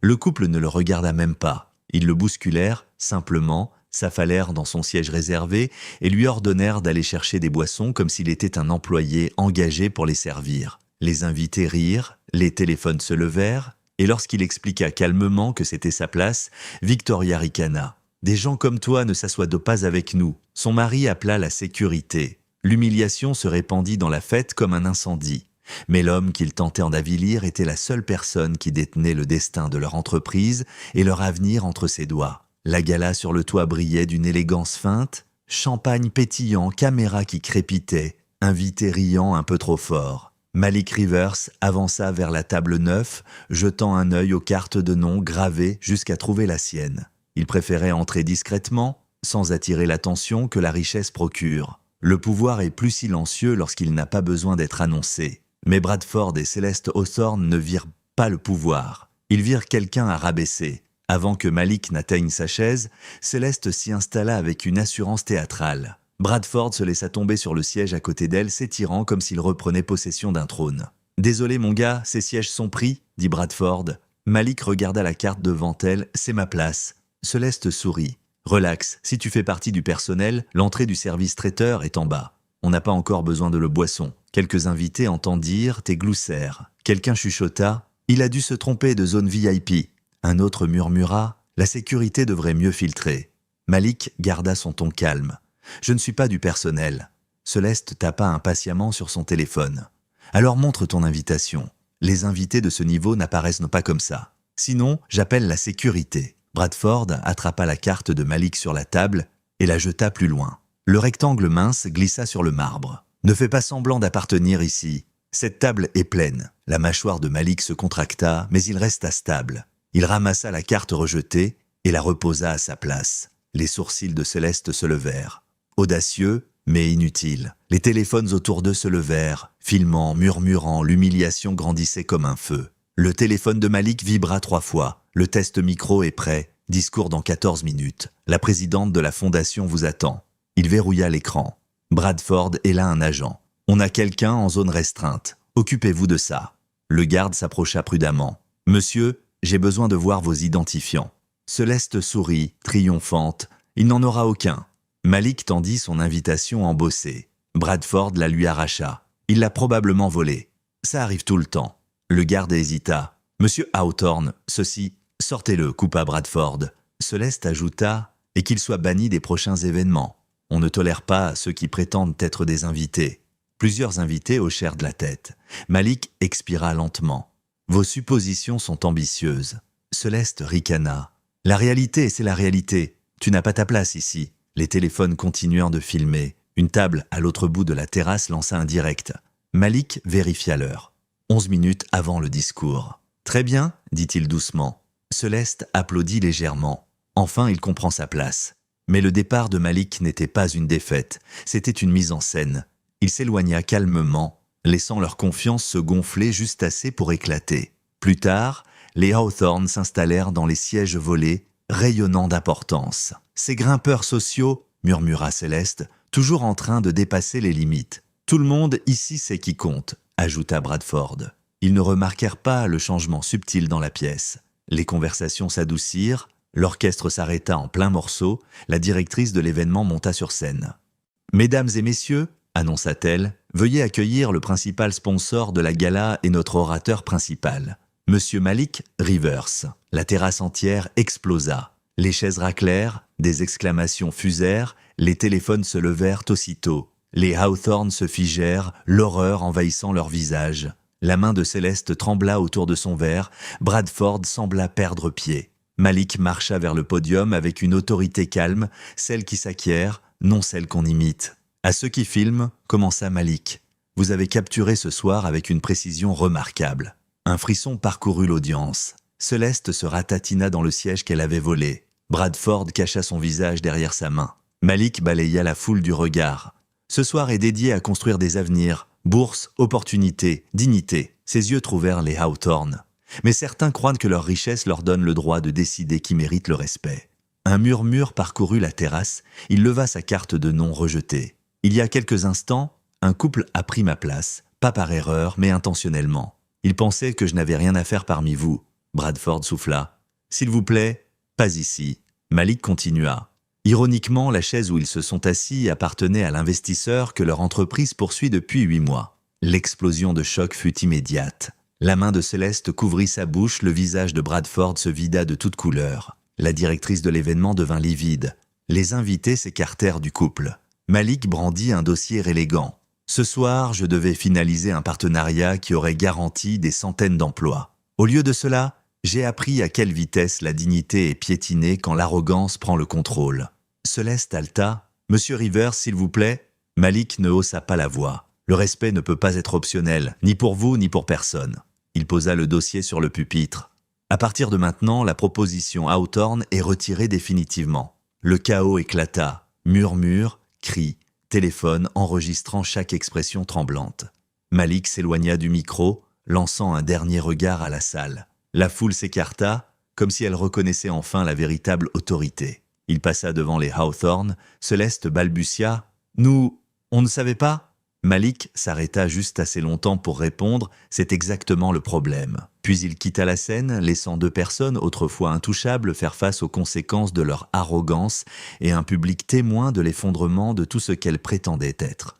Le couple ne le regarda même pas. Ils le bousculèrent, simplement, s'affalèrent dans son siège réservé et lui ordonnèrent d'aller chercher des boissons comme s'il était un employé engagé pour les servir. Les invités rirent, les téléphones se levèrent, et lorsqu'il expliqua calmement que c'était sa place, Victoria ricana. « Des gens comme toi ne s'assoient pas avec nous. » Son mari appela la sécurité. L'humiliation se répandit dans la fête comme un incendie. Mais l'homme qu'ils tentaient d'avilir était la seule personne qui détenait le destin de leur entreprise et leur avenir entre ses doigts. La gala sur le toit brillait d'une élégance feinte, champagne pétillant, caméra qui crépitait, invités riant un peu trop fort. Malik Rivers avança vers la table 9, jetant un œil aux cartes de nom gravées jusqu'à trouver la sienne. Il préférait entrer discrètement, sans attirer l'attention que la richesse procure. Le pouvoir est plus silencieux lorsqu'il n'a pas besoin d'être annoncé. Mais Bradford et Céleste Hawthorne ne virent pas le pouvoir. Ils virent quelqu'un à rabaisser. Avant que Malik n'atteigne sa chaise, Céleste s'y installa avec une assurance théâtrale. Bradford se laissa tomber sur le siège à côté d'elle, s'étirant comme s'il reprenait possession d'un trône. « Désolé mon gars, ces sièges sont pris » dit Bradford. Malik regarda la carte devant elle, « C'est ma place ». Céleste sourit. « Relax, si tu fais partie du personnel, l'entrée du service traiteur est en bas. On n'a pas encore besoin de le boisson. » Quelques invités entendirent et gloussèrent. Quelqu'un chuchota « Il a dû se tromper de zone VIP ». Un autre murmura « La sécurité devrait mieux filtrer ». Malik garda son ton calme. « Je ne suis pas du personnel ». Céleste tapa impatiemment sur son téléphone. « Alors montre ton invitation. Les invités de ce niveau n'apparaissent pas comme ça. Sinon, j'appelle la sécurité ». Bradford attrapa la carte de Malik sur la table et la jeta plus loin. Le rectangle mince glissa sur le marbre. « Ne fais pas semblant d'appartenir ici. Cette table est pleine. » La mâchoire de Malik se contracta, mais il resta stable. Il ramassa la carte rejetée et la reposa à sa place. Les sourcils de Céleste se levèrent. Audacieux, mais inutile. Les téléphones autour d'eux se levèrent, filmant, murmurant, l'humiliation grandissait comme un feu. Le téléphone de Malik vibra 3 fois. Le test micro est prêt. Discours dans 14 minutes. La présidente de la fondation vous attend. Il verrouilla l'écran. Bradford est là un agent. On a quelqu'un en zone restreinte. Occupez-vous de ça. Le garde s'approcha prudemment. Monsieur, j'ai besoin de voir vos identifiants. Céleste sourit, triomphante. Il n'en aura aucun. Malik tendit son invitation embossée. Bradford la lui arracha. Il l'a probablement volée. Ça arrive tout le temps. Le garde hésita. Monsieur Hawthorne, ceci, sortez-le, coupa Bradford. Céleste ajouta, et qu'il soit banni des prochains événements. On ne tolère pas ceux qui prétendent être des invités. Plusieurs invités hochèrent de la tête. Malik expira lentement. Vos suppositions sont ambitieuses. Céleste ricana. La réalité, c'est la réalité. Tu n'as pas ta place ici. Les téléphones continuèrent de filmer. Une table à l'autre bout de la terrasse lança un direct. Malik vérifia l'heure. 11 minutes avant le discours. Très bien, dit-il doucement. Céleste applaudit légèrement. Enfin, il comprend sa place. Mais le départ de Malik n'était pas une défaite, c'était une mise en scène. Il s'éloigna calmement, laissant leur confiance se gonfler juste assez pour éclater. Plus tard, les Hawthorne s'installèrent dans les sièges volés, rayonnant d'importance. « Ces grimpeurs sociaux, » murmura Céleste, toujours en train de dépasser les limites. « Tout le monde ici sait qui compte », ajouta Bradford. Ils ne remarquèrent pas le changement subtil dans la pièce. Les conversations s'adoucirent, l'orchestre s'arrêta en plein morceau, la directrice de l'événement monta sur scène. « Mesdames et messieurs, » annonça-t-elle, « veuillez accueillir le principal sponsor de la gala et notre orateur principal, Monsieur Malik Rivers. » La terrasse entière explosa. Les chaises raclèrent, des exclamations fusèrent, les téléphones se levèrent aussitôt. Les Hawthorne se figèrent, l'horreur envahissant leurs visages. La main de Céleste trembla autour de son verre, Bradford sembla perdre pied. Malik marcha vers le podium avec une autorité calme, celle qui s'acquiert, non celle qu'on imite. « À ceux qui filment, commença Malik. Vous avez capturé ce soir avec une précision remarquable. » Un frisson parcourut l'audience. Céleste se ratatina dans le siège qu'elle avait volé. Bradford cacha son visage derrière sa main. Malik balaya la foule du regard. Ce soir est dédié à construire des avenirs. Bourse, opportunité, dignité. Ses yeux trouvèrent les Hawthorne. Mais certains croient que leur richesse leur donne le droit de décider qui mérite le respect. Un murmure parcourut la terrasse. Il leva sa carte de nom rejetée. Il y a quelques instants, un couple a pris ma place, pas par erreur, mais intentionnellement. Ils pensaient que je n'avais rien à faire parmi vous. Bradford souffla. « S'il vous plaît, pas ici. » Malik continua. Ironiquement, la chaise où ils se sont assis appartenait à l'investisseur que leur entreprise poursuit depuis 8 mois. L'explosion de choc fut immédiate. La main de Céleste couvrit sa bouche, le visage de Bradford se vida de toutes couleurs. La directrice de l'événement devint livide. Les invités s'écartèrent du couple. Malik brandit un dossier élégant. « Ce soir, je devais finaliser un partenariat qui aurait garanti des centaines d'emplois. Au lieu de cela, j'ai appris à quelle vitesse la dignité est piétinée quand l'arrogance prend le contrôle. » Céleste haleta. « Monsieur Rivers, s'il vous plaît ?» Malik ne haussa pas la voix. « Le respect ne peut pas être optionnel, ni pour vous, ni pour personne. » Il posa le dossier sur le pupitre. « À partir de maintenant, la proposition Hawthorne est retirée définitivement. » Le chaos éclata. Murmures, cris, téléphone enregistrant chaque expression tremblante. Malik s'éloigna du micro, lançant un dernier regard à la salle. La foule s'écarta, comme si elle reconnaissait enfin la véritable autorité. Il passa devant les Hawthorne. Céleste balbutia. « On ne savait pas ?» Malik s'arrêta juste assez longtemps pour répondre. C'est exactement le problème. Puis il quitta la scène, laissant 2 personnes autrefois intouchables faire face aux conséquences de leur arrogance et un public témoin de l'effondrement de tout ce qu'elles prétendaient être.